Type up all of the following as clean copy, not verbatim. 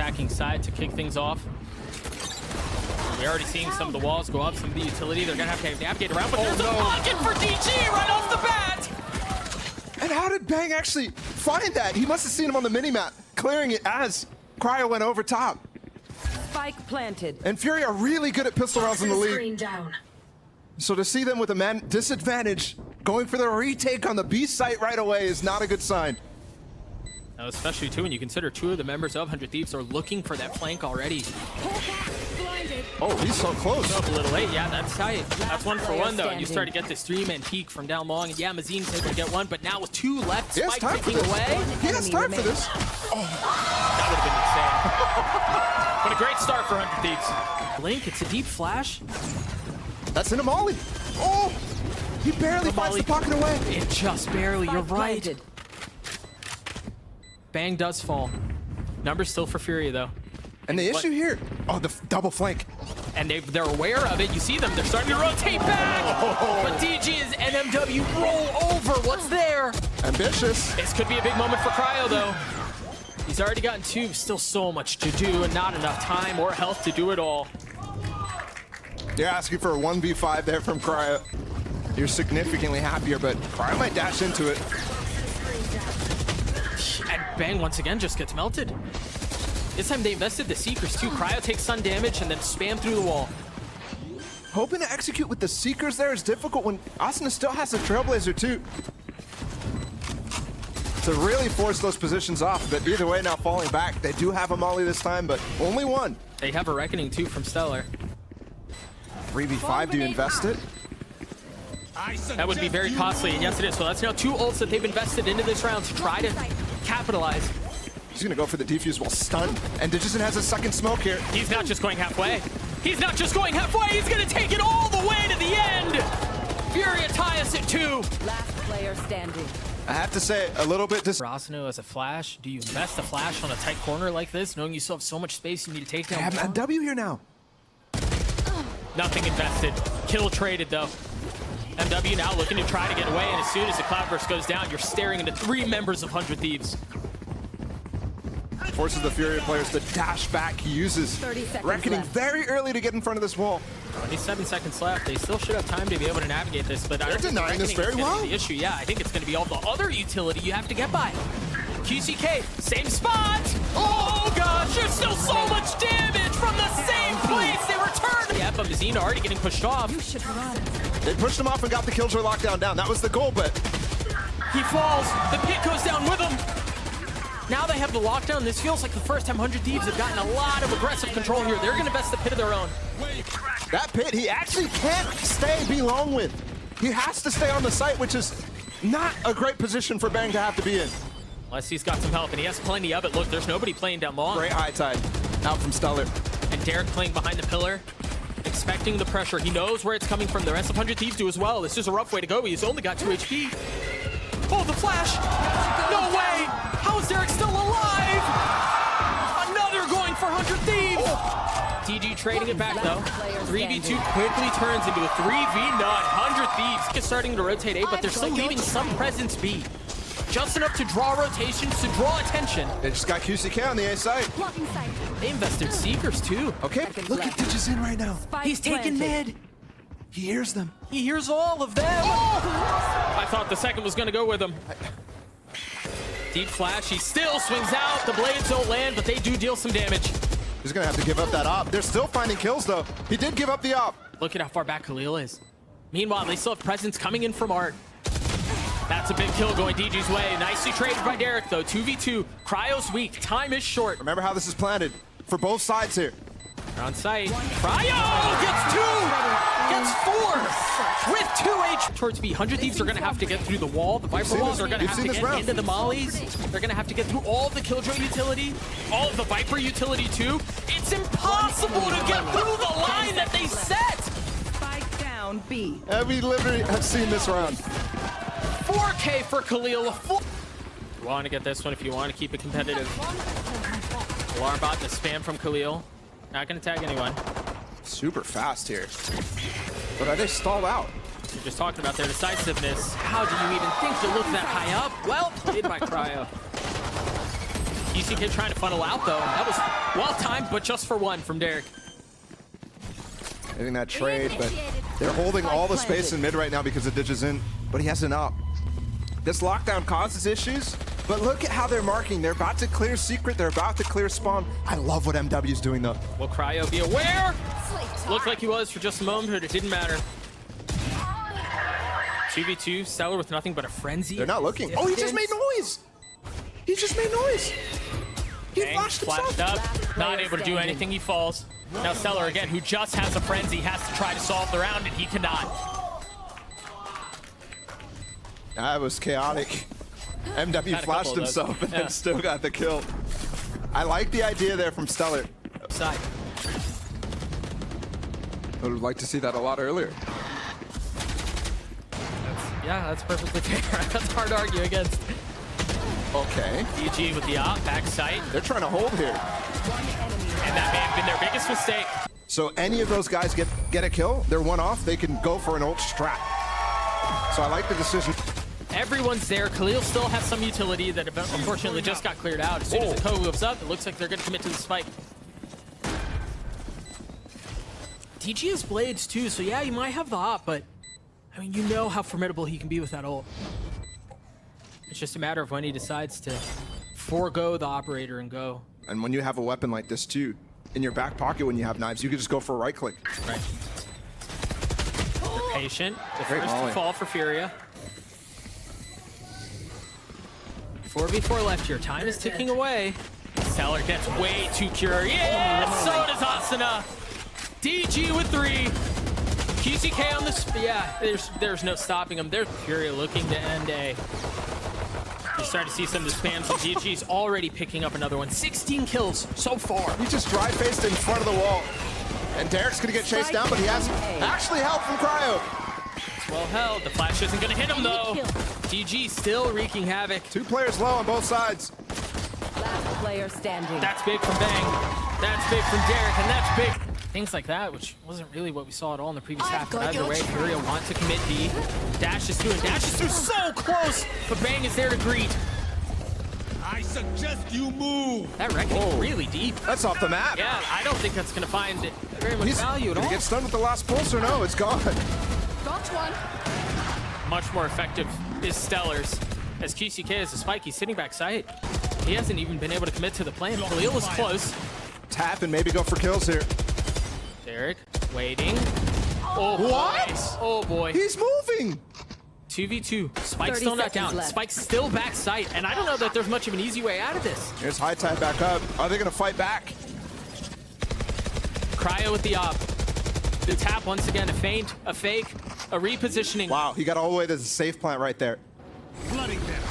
attacking side to kick things off. We're already seeing some of the walls go up, some of the utility. They're gonna have to navigate around, but there's a pocket for DG right off the bat! And how did Bang actually find that? He must have seen him on the minimap, clearing it as Cryo went over top. Spike planted. And FURIA are really good at pistol rounds in the league. So to see them with a man disadvantage, going for the retake on the B site right away is not a good sign. Now, especially too when you consider two of the members of 100 Thieves are looking for that flank already. Oh, he's so close. A little late, yeah, that's tight. That's 1 for 1 though, and you start to get this 3-man peek from down long. And yeah, Mazin's able to get one, but now with 2 left, Spike taking away. He has time for this. Oh, that would have been insane. But a great start for 100 Thieves. Blink, it's a deep flash. That's in a molly. Oh, he barely finds the pocket away. It just barely, you're right. Planted. Bang does fall. Numbers still for FURIA though. And the issue here, oh, the double flank. And they're aware of it. You see them, they're starting to rotate back. Oh. But DG is NMW roll over. What's there? Ambitious. This could be a big moment for Cryo though. He's already gotten 2, still so much to do and not enough time or health to do it all. You're asking for a 1v5 there from Cryo. You're significantly happier, but Cryo might dash into it. And Bang once again just gets melted. This time they invested the Seekers too. Cryo takes sun damage and then spam through the wall. Hoping to execute with the Seekers there is difficult when Asuna still has a Trailblazer too. To really force those positions off, but either way now falling back. They do have a molly this time, but only one. They have a Reckoning too from Stellar. 3v5, do you invest it? That would be very costly, and yes it is. So that's now 2 ults that they've invested into this round to try to capitalize. He's gonna go for the defuse while stunned, and dgzin has a second smoke here. He's not just going halfway. He's not just going halfway, he's gonna take it all the way to the end! FURIA tie us at 2. Last player standing. I have to say, a little bit Asuna as a flash, do you invest a flash on a tight corner like this, knowing you still have so much space you need to take down? I have W here now. Nothing invested. Kill traded though. MW now looking to try to get away, and as soon as the Cloudburst goes down, you're staring into 3 members of 100 Thieves. Forces the FURIA players to dash back. He uses Reckoning very early to get in front of this wall. 27 seconds left. They still should have time to be able to navigate this, but they're denying this very well. The issue, yeah, I think it's going to be all the other utility you have to get by. QCK, same spot. Oh gosh, there's still so much damage from the same place. They return. Yeah, but Mazin already getting pushed off. You should run. They pushed him off and got the Killjoy lockdown down. That was the goal, but he falls. The pit goes down with him. Now they have the lockdown. This feels like the first time 100 Thieves have gotten a lot of aggressive control here. They're going to invest the pit of their own. That pit, he actually can't be long with. He has to stay on the site, which is not a great position for Bang to have to be in. Unless he's got some help, and he has plenty of it. Look, there's nobody playing down long. Great high tide out from Stellar. And Derrek playing behind the pillar, expecting the pressure. He knows where it's coming from. The rest of 100 Thieves do as well. This is a rough way to go. He's only got 2 HP. Oh, the flash! No way! How is Derrek still alive? Another going for 100 Thieves! DG trading it back though. 3v2 quickly turns into a 3v9. 100 Thieves is starting to rotate A, but they're still leaving some presence B. Just enough to draw rotations, to draw attention. They just got QCK on the A side. They invested Seekers too. Okay, look at dgzin right now. He's taking mid. He hears them. He hears all of them. Oh! I thought the second was going to go with him. Deep flash. He still swings out. The blades don't land, but they do deal some damage. He's going to have to give up that op. They're still finding kills, though. He did give up the op. Look at how far back Khalil is. Meanwhile, they still have presence coming in from Art. That's a big kill going DG's way. Nicely traded by Derrek, though. 2v2. Cryo's weak. Time is short. Remember how this is planted for both sides here. They're on site. Cryo gets 2! Gets 4! With 2 H towards B. 100 Thieves are going to have to get through the wall. The Viper walls are going to have to get into the mollies. They're going to have to get through all of the Killjoy utility. All of the Viper utility, too. It's impossible to get through the line that they set! Spike down B. We literally have seen this round. 4K for Khalil. You want to get this one if you want to keep it competitive. Alarm bot, the spam from Khalil. Not going to tag anyone. Super fast here. But are they stalled out? We're just talking about their decisiveness. How do you even think to look that high up? Well played by Cryo. TCK trying to funnel out though. That was well timed, but just for one from Derrek. Getting that trade, but they're holding all the space in mid right now because of dgzin, but he has an up. This lockdown causes issues, but look at how they're marking. They're about to clear secret, they're about to clear spawn. I love what MW's doing though. Will Cryo be aware? Looked like he was for just a moment, but it didn't matter. 2v2, Stellar with nothing but a frenzy. They're not looking. Oh, he just made noise! He just made noise! He Bang, flashed himself! flashed up, not able to do anything, he falls. Now Stellar again, who just has a frenzy, has to try to solve the round, and he cannot. That was chaotic. MW flashed himself and then still got the kill. I like the idea there from Stellar. Side. I would have liked to see that a lot earlier. Yeah, that's perfectly fair. That's hard to argue against. Okay. DG with the op, back sight. They're trying to hold here. And that may have been their biggest mistake. So any of those guys get a kill, they're one off, they can go for an ult strat. So I like the decision. Everyone's there. Khalil still has some utility that unfortunately just got cleared out. As soon as the code moves up, it looks like they're going to commit to the spike. DG has blades too, so yeah, you might have the op, but I mean, you know how formidable he can be with that ult. It's just a matter of when he decides to forego the operator and go. And when you have a weapon like this too, in your back pocket when you have knives, you can just go for a right click. Right. They're patient. The first molly. to fall for FURIA. 4v4 left here. Time is ticking away. Stellar gets way too curious. Yeah, so does Asuna. DG with 3. QCK on this. Yeah, there's no stopping him. There's FURIA looking to end A. You're starting to see some of the spams, and DG's already picking up another one. 16 kills so far. He just dry-faced in front of the wall. And Derrek's gonna get chased down, but he has actually help from Cryo. It's well held. The flash isn't gonna hit him though. DG still wreaking havoc. 2 players low on both sides. Last player standing. That's big from Bang. That's big from Derrek, and that's big. Things like that, which wasn't really what we saw at all in the previous half. But either way, FURIA wants to commit B. Dash is through, and Dash is through so close, but Bang is there to greet. I suggest you move. That reckoning's really deep. That's off the map. Yeah, I don't think that's gonna find very much value at Did all. he get stunned with the last pulse or no? It's gone. Got one. Much more effective is Stellar's. As QCK has a spike, he's sitting back sight. He hasn't even been able to commit to the plan. Khalil was close. Tap and maybe go for kills here. Derrek waiting. Oh, What? boy. Oh boy. He's moving. 2v2. Spike's 30 still not seconds down. left. Spike's still back sight, and I don't know that there's much of an easy way out of this. Here's High Tide back up. Are they gonna fight back? Cryo with the op. The tap once again, a feint, a fake, a repositioning. Wow, he got all the way to the safe plant right there. Flooding them.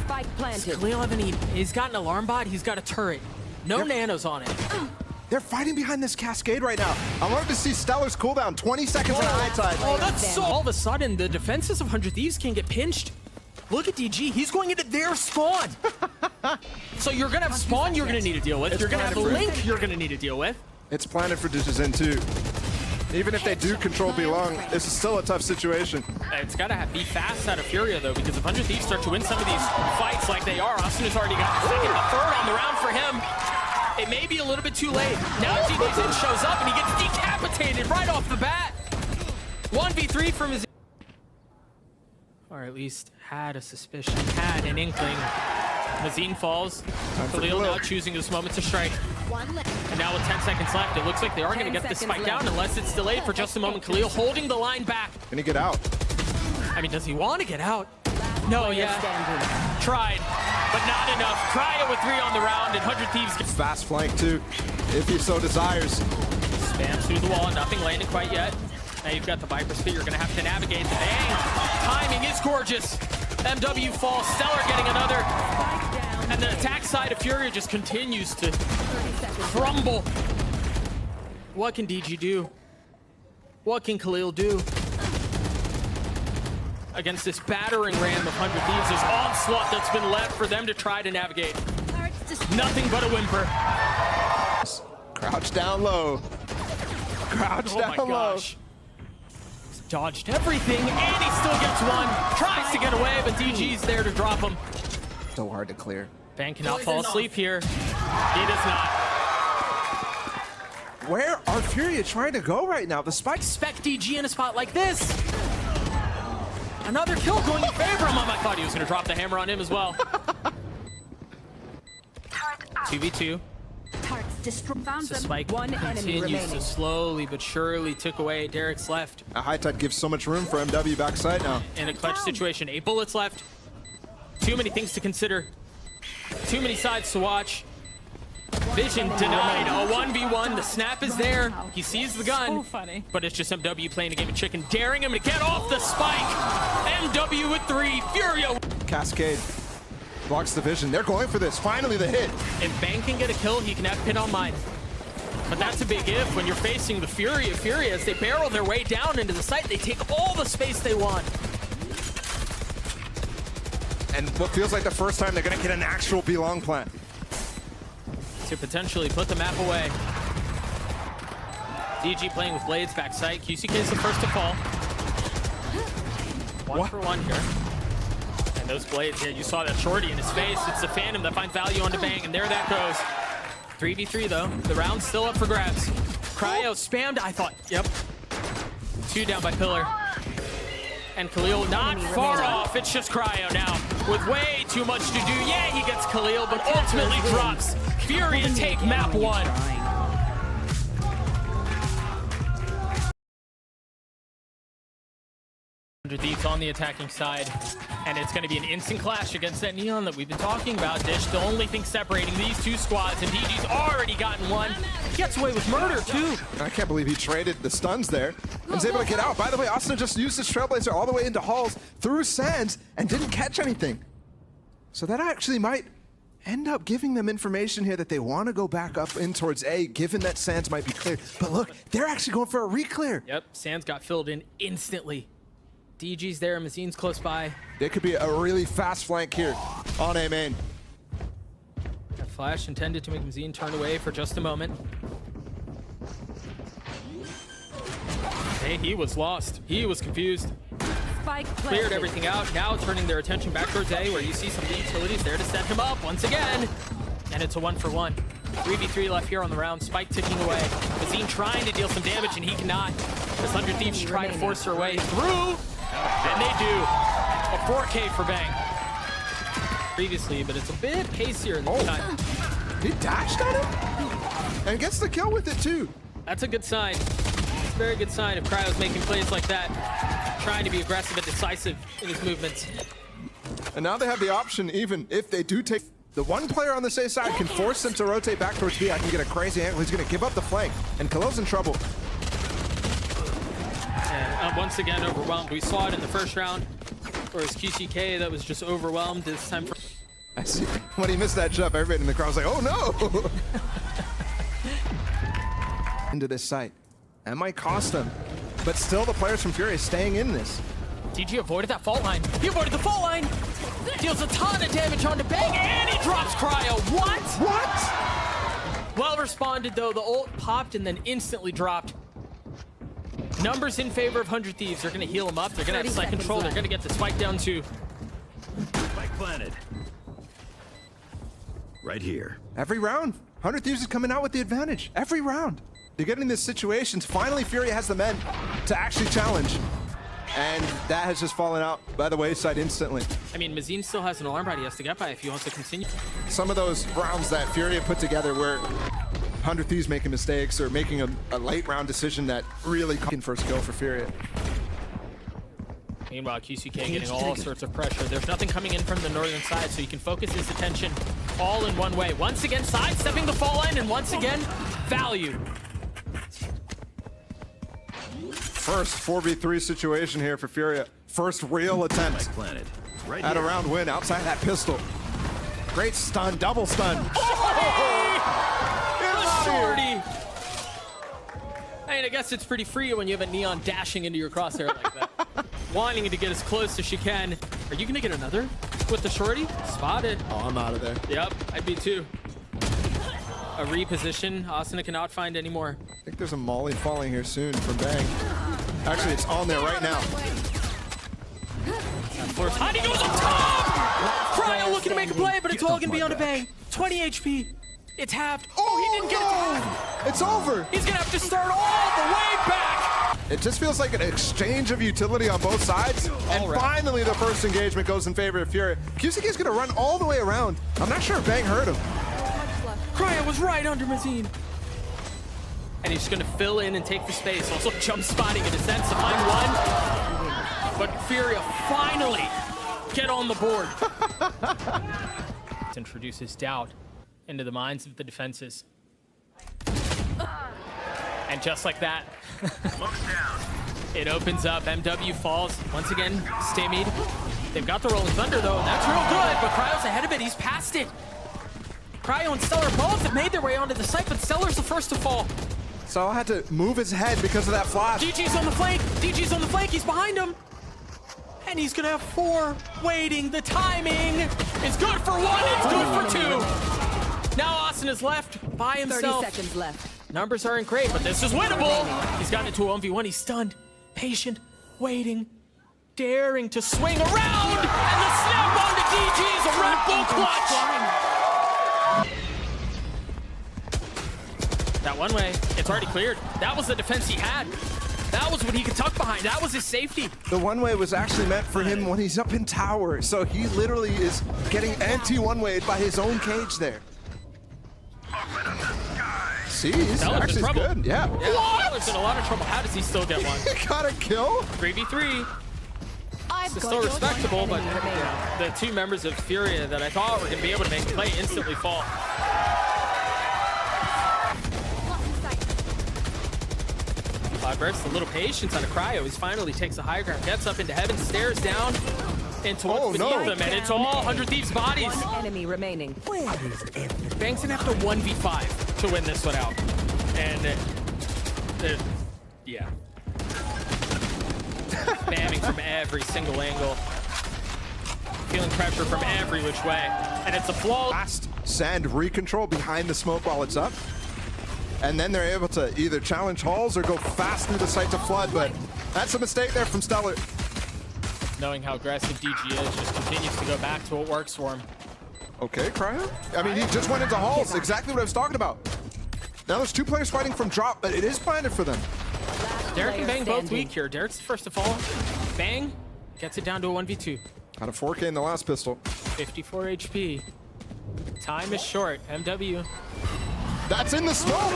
Spike planted. Khalil haven't even, he's got an alarm bot, he's got a turret. No nanos on it. They're fighting behind this cascade right now. I wanted to see Stellar's cooldown, 20 seconds on High Tide. Oh, that's so... All of a sudden, the defenses of 100 Thieves can get pinched. Look at DG, he's going into their spawn. So you're gonna have spawn you're gonna need to deal with. You're gonna have planted for it. Link you're gonna need to deal with. It's planted for dgzin too. Even if they do control belong, this is still a tough situation. It's gotta be fast out of FURIA though, because if 100 Thieves start to win some of these fights like they are, Asuna's already got the second, the third on the round for him. It may be a little bit too late. Now dgzin shows up and he gets decapitated right off the bat. 1v3 from his... Or at least had a suspicion, had an inkling. Mazin falls. Khalil now choosing this moment to strike. And now with 10 seconds left, it looks like they are going to get this spike down unless it's delayed for just a moment. Khalil holding the line back. Can he get out? I mean, does he want to get out? No, yeah. Tried, but not enough. Cryo with 3 on the round, and 100 Thieves gets Fast flank too, if he so desires. spams through the wall. Nothing landed quite yet. Now you've got the Viper Spear. You're going to have to navigate the bang. Timing is gorgeous. MW falls. Stellar getting another. And the attack side of FURIA just continues to crumble. What can DG do? What can Khalil do? Against this battering ram of 100 Thieves, this onslaught that's been left for them to try to navigate. Nothing but a whimper. Crouch down low. Crouch Oh down my low. gosh. He's dodged everything, and he still gets one. Tries to get away, but DG's there to drop him. So hard to clear. Bang cannot fall asleep here. He does not. Where are FURIA trying to go right now? The spike. Expect DG in a spot like this. Another kill going in favor of him. I thought he was going to drop the hammer on him as well. 2v2. The spike One enemy continues remaining. to slowly but surely tick away. Derrek's left A high tide gives so much room for MW backside now. in a clutch situation. 8 bullets left. Too many things to consider. Too many sides to watch. Vision denied. A 1v1. The snap is there. He sees the gun. But it's just MW playing a game of chicken, daring him to get off the spike. MW with 3. FURIA. Cascade blocks the vision. They're going for this. Finally the hit. If Bang can get a kill, he can have pin on mine. But that's a big if when you're facing the FURIA. FURIA, as they barrel their way down into the site, they take all the space they want. And what feels like the first time they're going to get an actual B-long plant. To potentially put the map away. DG playing with blades back site. QCK is the first to fall. One for one here. And those blades, yeah, you saw that shorty in his face. It's the Phantom that finds value on the Bang, and there that goes. 3v3 though. The round's still up for grabs. Cryo spammed, I thought, yep. 2 down by Pillar. And Khalil not far off. It's just Cryo now with way too much to do. Yeah, he gets Khalil, but ultimately drops. FURIA take map 1. Thieves on the attacking side, and it's going to be an instant clash against that Neon that we've been talking about. Dish, the only thing separating these two squads, and DG's already gotten one. Gets away with murder too. I can't believe he traded the stuns there and was able to get out. By the way, Asuna just used his Trailblazer all the way into halls through sands and didn't catch anything. So that actually might end up giving them information here that they want to go back up in towards A, given that sands might be cleared. But look, they're actually going for a re-clear. Yep, sands got filled in instantly. DG's there, Mazin's close by. There could be a really fast flank here on A main. That flash intended to make Mazin turn away for just a moment. Hey, he was lost. He was confused. Spike Cleared planted. everything out. Now turning their attention back towards A, where you see some of the utilities there to set him up once again. And it's a 1-for-1. 3v3 left here on the round. Spike ticking away. Mazin trying to deal some damage, and he cannot. This 100 Thieves trying to force their way through. And they do. A 4K for Bang. Previously, but it's a bit pacier this time. He dashed on him and gets the kill with it too. That's a good sign. It's a very good sign if Cryo's making plays like that. Trying to be aggressive and decisive in his movements. And now they have the option, even if they do take the one player on the safe side can force them to rotate back towards B. I can get a crazy angle. He's going to give up the flank, and Khalil's in trouble. And once again overwhelmed. We saw it in the first round, or it's QCK that was just overwhelmed this time. I see. When he missed that jump, everybody in the crowd was like, oh no! Into this site. That might cost them. But still, the players from FURIA staying in this. DG avoided that fault line. He avoided the fault line. Deals a ton of damage onto Bang, and he drops Cryo. What? What? Well responded, though. The ult popped and then instantly dropped. Numbers in favor of 100 Thieves. They're going to heal him up. They're going to have site control. They're going to get the spike down too. Spike planted. Right here. Every round, 100 Thieves is coming out with the advantage. Every round. They're getting these situations. Finally, FURIA has the men to actually challenge. And that has just fallen out by the wayside instantly. I mean, Mazin still has an alarm ride he has to get by if he wants to continue. Some of those rounds that FURIA put together where 100 Thieves making mistakes or making a late round decision that really caught first kill for FURIA. Meanwhile, QCK getting all sorts of pressure. There's nothing coming in from the northern side, so he can focus his attention all in one way. Once again, sidestepping the fall line, and once again, value. First 4v3 situation here for FURIA. First real attempt Spike planted. Right at a here. round win outside that pistol. Great stun, double stun. Shorty. I mean, I guess it's pretty free when you have a Neon dashing into your crosshair like that. Wanting to get as close as she can. Are you gonna get another with the shorty? Spotted. Oh, I'm out of there. Yep, I'd be too. A reposition. Asuna cannot find any more. I think there's a molly falling here soon from Bang. Actually, it's on there right now. Of course, Heidi goes up top! Cryo looking to make a standing. play, but it's Get all off gonna be my on a back. bang. 20 HP. It's halved. Oh, he didn't get it to half. It's over. He's gonna have to start all the way back. It just feels like an exchange of utility on both sides. And All right. finally, the first engagement goes in favor of FURIA. QCK is going to run all the way around. I'm not sure if Bang heard him. Cryo was right under Mazin. And he's gonna fill in and take the space. Also jump spotting in a sense to find one. But FURIA finally get on the board. Introduces doubt into the minds of the defenses. And just like that, it opens up. MW falls. Once again, stymied. They've got the Rolling Thunder though, and that's real good, but Cryo's ahead of it. He's past it. Cryo and Stellar both have made their way onto the site, but Stellar's the first to fall. So I had to move his head because of that flash. DG's on the flank. DG's on the flank. He's behind him. And he's going to have 4 waiting. The timing is good for 1. It's good for 2. Now Asuna's left by 30 himself. seconds left. Numbers aren't great, but this is winnable. He's gotten into a 1v1. He's stunned, patient, waiting, daring to swing around. And the snap onto DG is a Red Bull clutch. That one way, it's already cleared. That was the defense he had. That was what he could tuck behind. That was his safety. The one-way was actually meant for him when he's up in tower. So he literally is getting anti-one-wayed by his own cage there. See, he's Stellar's in actually trouble. good. Yeah. Stellar's in a lot of trouble. How does he still get one? He got a kill. 3v3. I've It's got still your respectable, but enemy remaining. the 2 members of FURIA that I thought were going to be able to make the play instantly fall. Bursts a little patience on a Cryo. He finally takes the high ground, gets up into heaven, stares down into what's beneath him, and it's all 100 Thieves' bodies. One enemy remaining. Bang's gonna have to 1v5 to win this one out. And, yeah. Spamming from every single angle. Feeling pressure from every which way. And it's a flaw. Fast sand recontrol behind the smoke while it's up. And then they're able to either challenge halls or go fast through the site to flood, but that's a mistake there from Stellar. Knowing how aggressive DG is, just continues to go back to what works for him. Okay, Cryo. I mean, he just went into halls, exactly what I was talking about. Now there's 2 players fighting from drop, but it is planted for them. Derrek and Bang Player both standing. weak here. Derek's the first to fall. Bang gets it down to a 1v2. Had a 4K in the last pistol. 54 HP. Time is short. MW. That's in the smoke!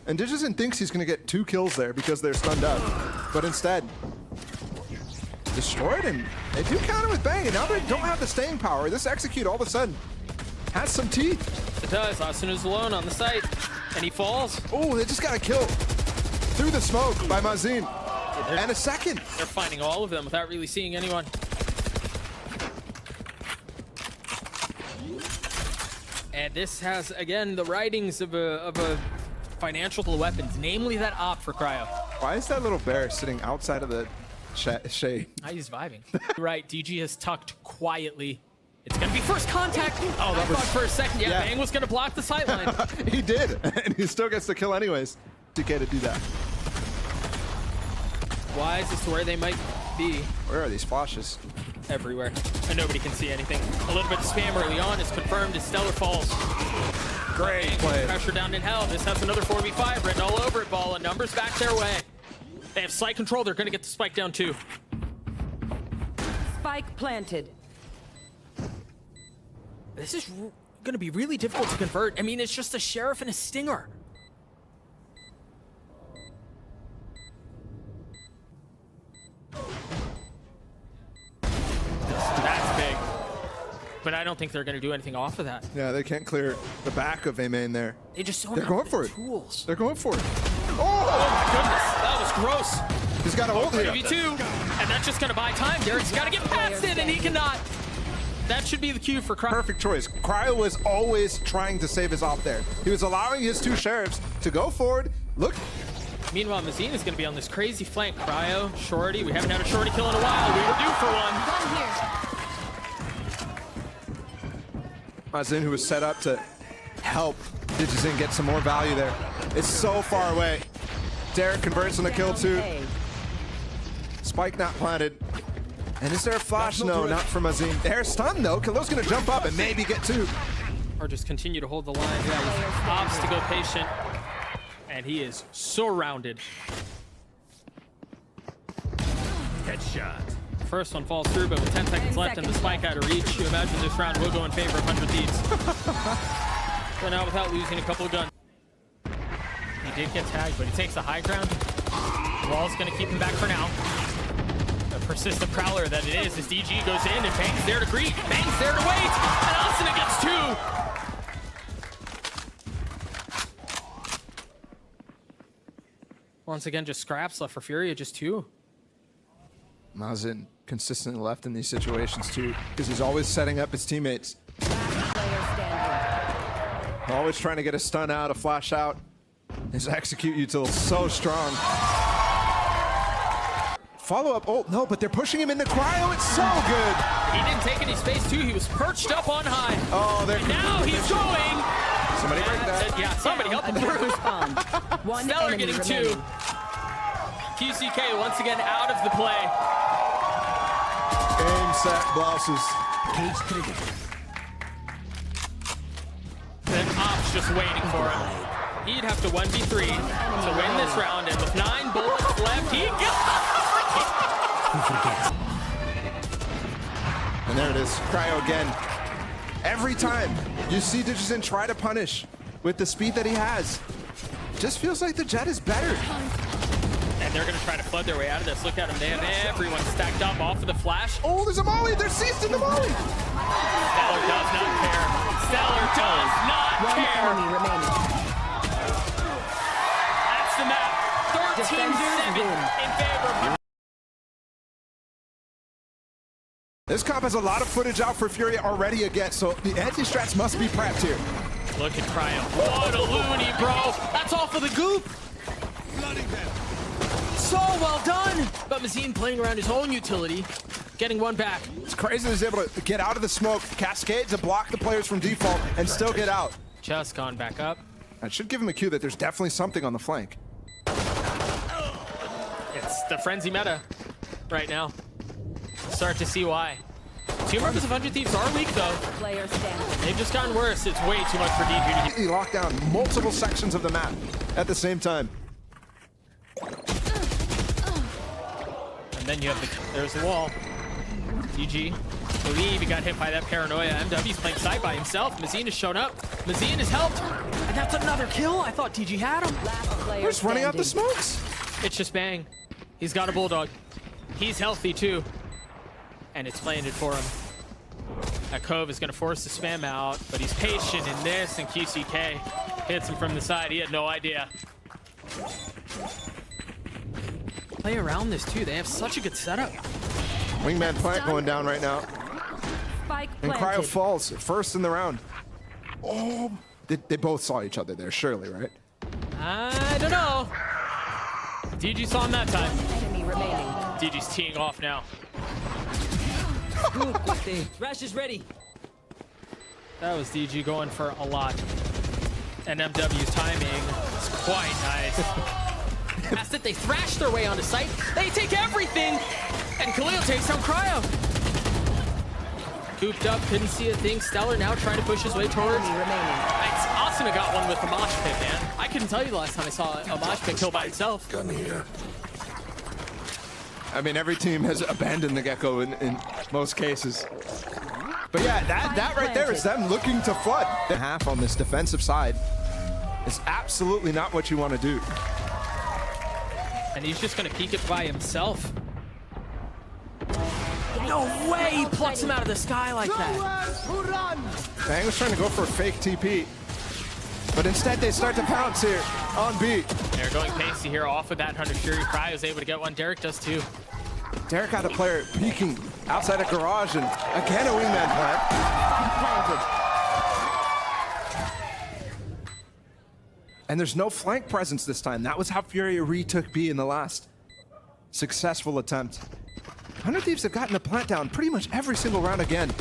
And dgzin thinks he's gonna get 2 kills there because they're stunned up. But instead, destroyed, and they do counter with Bang, and now they don't have the staying power. This execute all of a sudden has some teeth. It does. Asuna's alone on the site, and he falls. Oh, they just got a kill through the smoke by Mazin. And a second. They're finding all of them without really seeing anyone. And this has, again, the writings of a financial weapons, namely that op for Cryo. Why is that little bear sitting outside of the shade? He's vibing. Right, DG has tucked quietly. It's gonna be first contact. Oh, I thought for a second, yeah, Bang was gonna block the sideline. He did, and he still gets the kill anyways. DK to do that. Wise as to where they might be. Where are these flashes? Everywhere, and nobody can see anything. A little bit of spam early on is confirmed as Stellar falls. Great Bang, play. pressure down in hell. This has another 4v5 written all over it. Ball and numbers back their way. They have site control. They're gonna get the spike down too. Spike planted. This is gonna be really difficult to convert. I mean, it's just a Sheriff and a Stinger. That's big. But I don't think they're gonna do anything off of that. Yeah, they can't clear the back of a main there. They just don't They're have going the for it. tools. They're going for it. Oh Oh! my goodness, that was gross. He's got a hold here. 3v2, and that's just gonna buy time. Derek's gotta get past it, and he cannot. That should be the cue for Cryo. Perfect choice. Cryo was always trying to save his op there. He was allowing his 2 sheriffs to go forward. Look. Meanwhile, Mazin is gonna be on this crazy flank. Cryo, Shorty. We haven't had a Shorty kill in a while. We were due for one. Mazin, who was set up to help dgzin get some more value there. It's so far away. Derrek converts on the kill too. Spike not planted. And is there a flash? No, not from Mazin. There's stun though. Khalil's gonna jump up and maybe get two. Or just continue to hold the line. Yeah, opts to go patient. And he is surrounded. Headshot. First one falls through, but with 10 seconds left and the spike out of reach, you imagine this round will go in favor of 100 Thieves. So now without losing a couple of guns. He did get tagged, but he takes the high ground. Wall's gonna keep him back for now. A persistent prowler that it is as DG goes in and Bang's there to greet, Bang's there to wait, and Asuna gets two! Once again, just scraps left for FURIA, just two. Mazin consistently left in these situations too, because he's always setting up his teammates. Always trying to get a stun out, a flash out. His execute util so strong. Follow up, oh no, but they're pushing him into cryo, it's so good. He didn't take any space too, he was perched up on high. Oh, they're now he's going. Somebody break that. Yeah, somebody help him through. Stellar getting two. QCK once again out of the play. Game, set, blouses. Cage trigger. And Ops just waiting for him. He'd have to 1v3 to win this round, and with 9 bullets left, he And there it is, cryo again. Every time you see dgzin try to punish with the speed that he has, just feels like the Jet is better. And they're gonna try to flood their way out of this. Look at them, they have everyone stacked up off of the flash. Oh, there's a molly, they're seized in the molly. Stellar does not care. Stellar does not care. That's the map. 13-7 in favor of This comp has a lot of footage out for FURIA already again, so the anti-strats must be prepped here. Look at Cryo. What a loony, bro. That's all for the goop. So well done. But Mazin playing around his own utility, getting one back. It's crazy that he's able to get out of the smoke, cascade to block the players from default, and still get out. Just gone back up. That should give him a cue that there's definitely something on the flank. It's the frenzy meta right now. Start to see why. Two members of 100 Thieves are weak though. They've just gotten worse. It's way too much for DG. He locked down multiple sections of the map at the same time. And then you have there's the wall. DG, believe he got hit by that paranoia. MW's playing side by himself. Mazin has shown up. Mazin has helped. And that's another kill. I thought DG had him. We're just running out the smokes. It's just Bang. He's got a bulldog. He's healthy too. And it's landed for him. That Cove is going to force the spam out, but he's patient in this, and QCK hits him from the side. He had no idea. Play around this too. They have such a good setup. Wingman plant going down right now. And Cryo falls first in the round. Oh, they both saw each other there, surely, right? I don't know. DG saw him that time. Enemy remaining. DG's teeing off now. Rash is ready. That was DG going for a lot. And MW's timing is quite nice. As that they thrash their way onto site, they take everything! And Khalil takes down Cryo. Cooped up, couldn't see a thing. Stellar now trying to push his way towards. Asuna got one with the mosh pit, man. I couldn't tell you the last time I saw a mosh pit kill by himself. I mean, every team has abandoned the Gecko in most cases. But yeah, that right there is them looking to flood. The half on this defensive side is absolutely not what you want to do. And he's just going to peek it by himself. No way he plucks him out of the sky like that. Bang was trying to go for a fake TP. But instead, they start to pounce here on B. They're going pasty here off of that 100 Fury. Cryo is able to get one. Derrek does too. Derrek got a player peeking outside a garage, and again a wingman plant. And there's no flank presence this time. That was how FURIA retook B in the last successful attempt. 100 Thieves have gotten a plant down pretty much every single round again.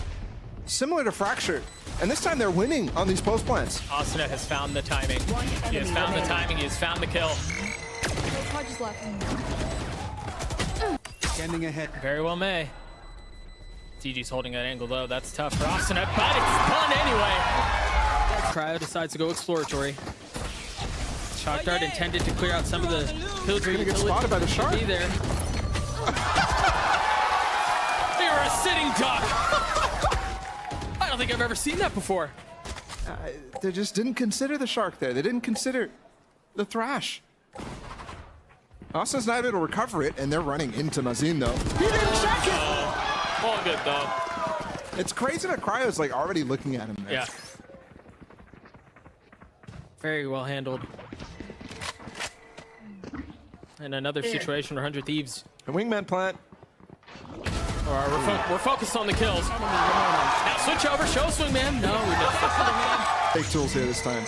Similar to Fracture. And this time they're winning on these post plants. Asuna has found the timing. He has found the timing. He has found the kill. Scanning ahead. Very well may. DG's holding that angle though. That's tough for Asuna, but it's done anyway. Cryo decides to go exploratory. Shock dart intended to clear out some of the pillager Gonna get spotted by the shark. Be there. You're a sitting duck. I don't think I've ever seen that before. They just didn't consider the shark there. They didn't consider the thrash. Asuna's not able to recover it, and they're running into Mazin though. He didn't check it. All good though. It's crazy that Cryo's like already looking at him there. Yeah. Very well handled. And another situation where 100 Thieves. The wingman plant. We're focused on the kills. Now switch over, show swingman. No, we missed it. Fake tools here this time.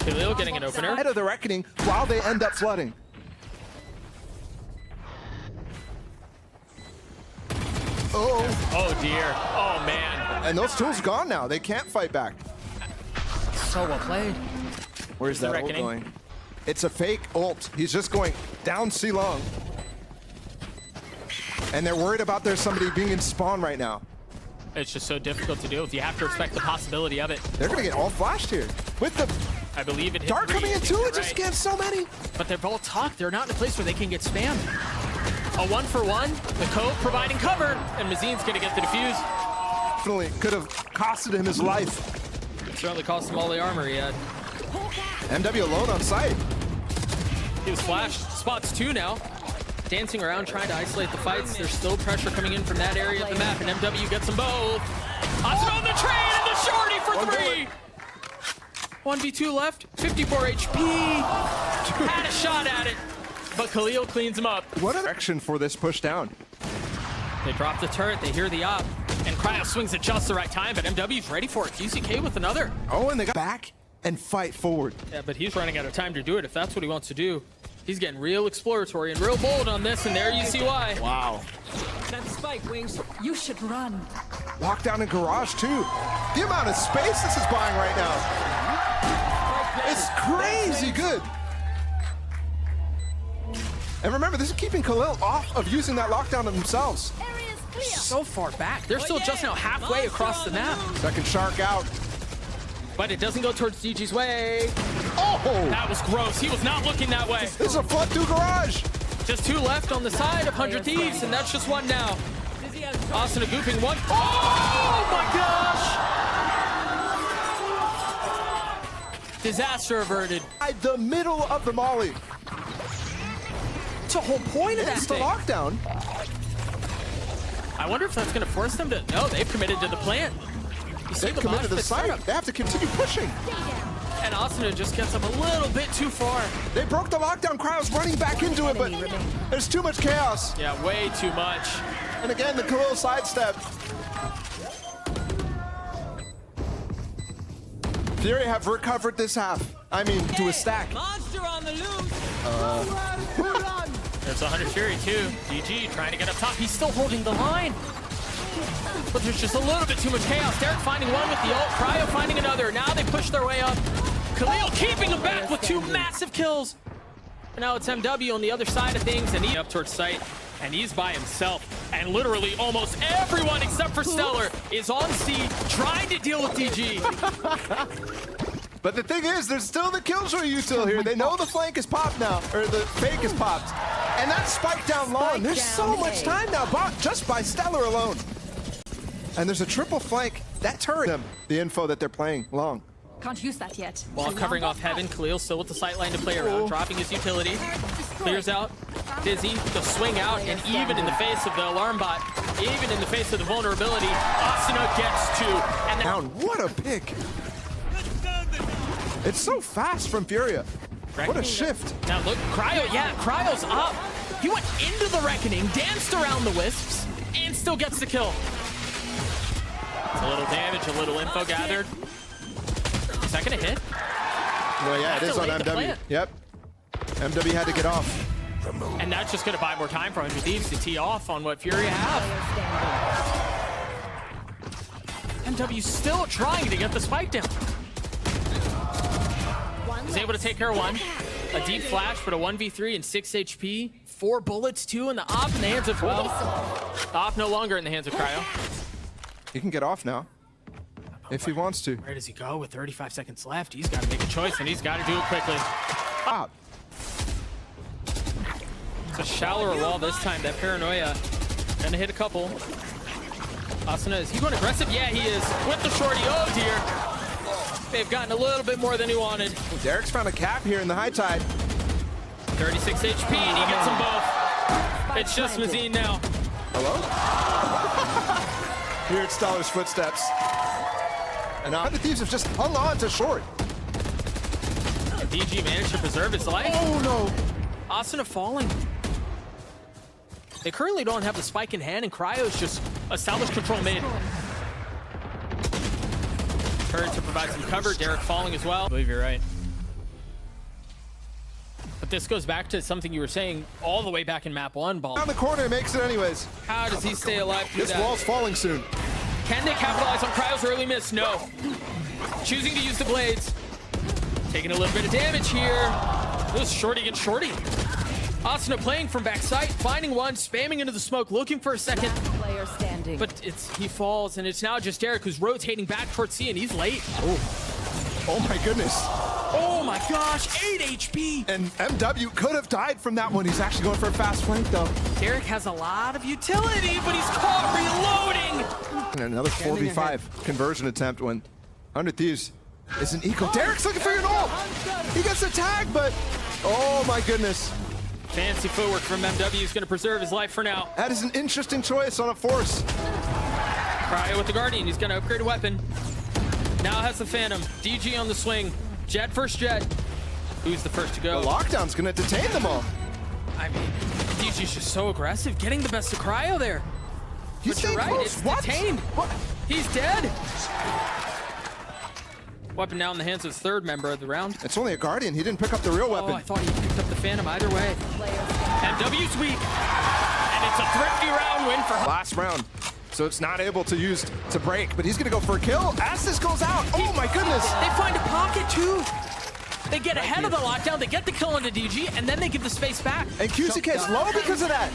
Khalil getting an opener. Ahead of the reckoning while they end up flooding. Oh. Oh dear. Oh man. And those tools gone now. They can't fight back. So well played. Where's that ult reckoning. going? It's a fake ult. He's just going down C long. And they're worried about there's somebody being in spawn right now. It's just so difficult to deal with. You have to respect the possibility of it. They're gonna get all flashed here. With the I believe it hit dart 3. coming in too, it just Right. gets so many. But they're both tucked. They're not in a place where they can get spammed. A 1-for-1. The Cove providing cover. And Mazin's gonna get the defuse. Definitely could have costed him his life. It certainly cost him all the armor he had. MW alone on site. He was flashed. Spots 2 now. Dancing around trying to isolate the fights. There's still pressure coming in from that area of the map, and MW gets them both. Asuna on the train and the shorty for 3. 1v2 left, 54 HP. Had a shot at it, but Khalil cleans him up. What a direction for this push down. They drop the turret, they hear the op, and Cryo swings at just the right time, but MW's ready for it. DCK with another. Oh, and they got back and fight forward. Yeah, but he's running out of time to do it if that's what he wants to do. He's getting real exploratory and real bold on this, and there you see why. Wow. That spike, Wings. You should run. Lockdown in garage too. The amount of space this is buying right now. It's crazy good. And remember, this is keeping Khalil off of using that lockdown of themselves. Area's clear. So far back. They're still just now halfway across the map. Second shark out. But it doesn't go towards DG's way. Oh! That was gross. He was not looking that way. This is a flood through garage. Just 2 left on the side of 100 Thieves, and that's just 1 now. Asuna gooping 1. Oh my gosh! Disaster averted. At the middle of the molly. It's the whole point of that It's the thing. lockdown. I wonder if that's going to force them to... No, they've committed to the plant. You see They've the committed to the mosh pit site. startup. They have to continue pushing. And Asuna just gets them a little bit too far. They broke the lockdown. Cryo's running back into it, but there's too much chaos. Yeah, way too much. And again, the Khalil sidestep. Furia have recovered this half. I mean, to a stack. Monster on the loose. There's 100 Fury too. DG trying to get up top. He's still holding the line. But there's just a little bit too much chaos. Derrek finding one with the ult. Cryo finding another. Now they push their way up. Khalil keeping him back with 2 massive kills. And now it's MW on the other side of things. And he's up towards site. And he's by himself. And literally almost everyone except for Stellar is on C trying to deal with DG. But the thing is, there's still the killjoy util here. They know the flank is popped now, or the fake is popped. And that's spiked down long. There's so much time now, bought just by Stellar alone. And there's a triple flank. That turret them the info that they're playing long. Can't use that yet. While covering off Heaven, Khalil still with the sight line to play around, dropping his utility. Clears out. Dizzy, the swing out, and even in the face of the alarm bot, even in the face of the vulnerability, Asuna gets 2. And then Down, what a pick. It's so fast from Furia. What a shift. now look, Cryo, yeah, Cryo's up. He went into the Reckoning, danced around the Wisps, and still gets the kill. It's a little damage, a little info gathered. Is that gonna hit? Well, yeah, it is on Activate the MW. plant. Yep. MW had to get off. And that's just gonna buy more time for 100 Thieves to tee off on what Furia have. MW still trying to get the spike down. He's able to take care of 1. A deep flash, but a 1v3 and 6 HP. 4 bullets, 2 in the op in the hands of, well, the op no longer in the hands of Cryo. He can get off now if he wants to. Where does he go with 35 seconds left? He's got to make a choice, and he's got to do it quickly. Pop. It's a shallower wall this time. That paranoia gonna hit a couple. Asuna, is he going aggressive? Yeah, he is. With the shorty. Oh, dear. They've gotten a little bit more than he wanted. Derrek's found a cap here in the high tide. 36 HP, and he gets them both. It's just Mazin now. Hello? Here it's Stoller's footsteps. And now the Thieves have just hung on to short. And DG managed to preserve his life. Oh, no. Asuna falling. They currently don't have the spike in hand, and Cryo's just established control mid. Turret to provide some cover. Derrek falling as well. I believe you're right. But this goes back to something you were saying all the way back in map 1, Ball. Down the corner, makes it anyways. How does he stay alive through This that? wall's falling soon. Can they capitalize on Cryo's early miss? No. Choosing to use the blades. Taking a little bit of damage here. This is shorty against shorty. Asuna playing from backside, finding one, spamming into the smoke, looking for a second. Player standing. But he falls, and it's now just Derrek who's rotating back towards C, and he's late. Oh my goodness. Oh my gosh, 8 HP. And MW could have died from that one. He's actually going for a fast flank though. Derrek has a lot of utility, but he's caught reloading. And another 4v5 conversion attempt when 100 Thieves is an eco. Derrek's looking for an ult. He gets a tag, but oh my goodness. Fancy footwork from MW is going to preserve his life for now. That is an interesting choice on a force. Cryo with the Guardian, he's going to upgrade a weapon. Now has the Phantom. DG on the swing. Jet first Jet. Who's the first to go? The lockdown's going to detain them all. I mean, DG's just so aggressive, getting the best of Cryo there. He's But you're staying right, close. it's What? detained. What? He's dead. Weapon now in the hands of his third member of the round. It's only a Guardian. He didn't pick up the real Oh, weapon. I thought he picked up the Phantom either way. MW's weak. And it's a thrifty round win for him. Last round. So it's not able to use to break, but he's going to go for a kill as this goes out. Oh my goodness. They find a pocket too. They get ahead of the lockdown, they get the kill onto DG, and then they give the space back. And QCK is low because of that.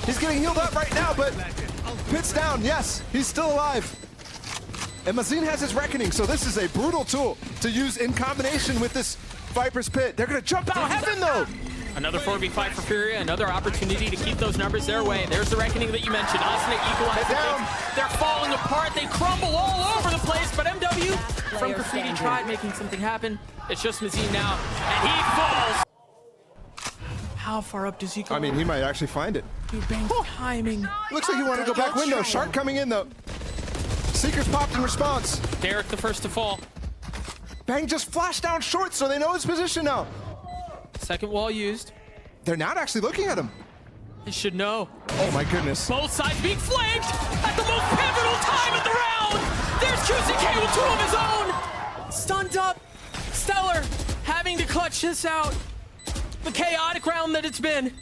He's getting healed up right now, but Pit's down. Yes, he's still alive. And Mazin has his Reckoning, so this is a brutal tool to use in combination with this Viper's Pit. They're going to jump out of heaven, though. Another 4v5 for FURIA, another opportunity to keep those numbers their way. There's the Reckoning that you mentioned. Asuna equalizes things. They're falling apart. They crumble all over the place, but MW from Graffiti tried making something happen. It's just Mazin now, and he falls. How far up does he go? I mean, he might actually find it. Dude, Bang's timing. Looks like he wanted to go back window. Shark coming in, though. Seekers popped in response. Derrek the first to fall. Bang just flashed down short, so they know his position now. Second wall used. They're not actually looking at him. They should know. Oh my goodness. Both sides being flanked at the most pivotal time of the round. There's QCK with 2 of his own. Stunned up. Stellar having to clutch this out. The chaotic round that it's been.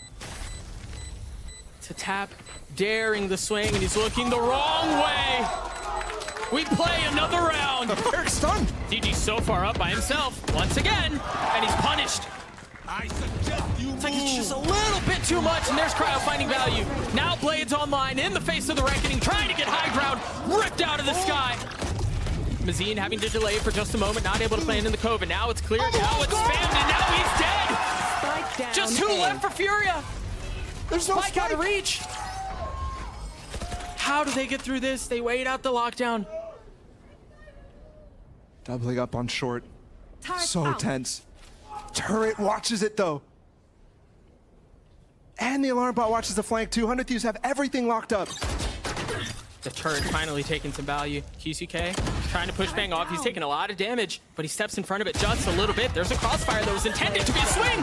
To tap, daring the swing, and he's looking the wrong way. We play another round. Derrek's stunned. DG's so far up by himself once again, and he's punished. I suggest you It's like it's just a little bit too much, and there's Cryo finding value. Now Blades online in the face of the Reckoning, trying to get high ground, ripped out of the sky. Mazin having to delay for just a moment, not able to plan in the cove, and now it's clear, now it's spammed, and now he's dead. Spike down. Just 2 left for FURIA. There's no Spike out of spike. reach. How do they get through this? They wait out the lockdown. Doubling up on short. Turret So out. tense. Turret watches it though. And the alarm bot watches the flank too. 100 Thieves have everything locked up. The turret finally taking some value. QCK trying to push Bang off. He's taking a lot of damage, but he steps in front of it just a little bit. There's a crossfire that was intended to be a swing.